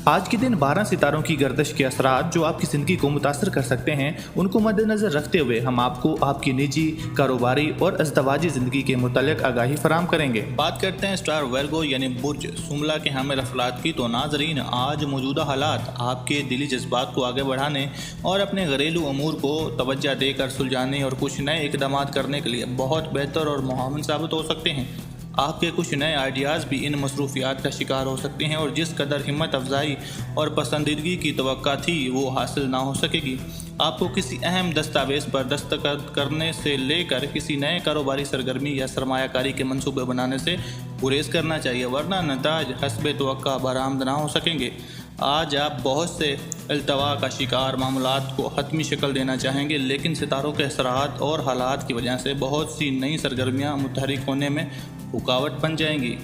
आज के दिन 12 सितारों की गर्दिश के असरात जो आपकी ज़िंदगी को मुतासर कर सकते हैं, उनको मद्देनज़र रखते हुए हम आपको आपकी निजी, कारोबारी और अज़दवाजी ज़िंदगी के मुतालिक आगाही फराम करेंगे। बात करते हैं स्टार वर्गो यानी बुर्ज जुमला के हामिल अफराद की। तो नाजरीन, आज मौजूदा हालात आपके दिली जज्बात को आगे बढ़ाने और अपने घरेलू अमूर को तवज्जो देकर सुलझाने और कुछ नए इकदाम करने के लिए बहुत बेहतर और मुआवन साबित हो सकते हैं। आपके कुछ नए आइडियाज़ भी इन मसरूफियात का शिकार हो सकते हैं और जिस कदर हिम्मत अफजाई और पसंदीदगी की तवक्का थी वो हासिल ना हो सकेगी। आपको किसी अहम दस्तावेज़ पर दस्तखत करने से लेकर किसी नए कारोबारी सरगर्मी या सरमायाकारी के मंसूबे बनाने से गुरेज करना चाहिए, वरना नताज हस्बे तवक्का बरामद ना हो सकेंगे। आज आप बहुत से अल्तवा का शिकार मामलात को हतमी शक्ल देना चाहेंगे, लेकिन सितारों के असरात और हालात की वजह से बहुत सी नई सरगर्मियाँ मुतहरिक होने में रुकावट बन जाएंगी।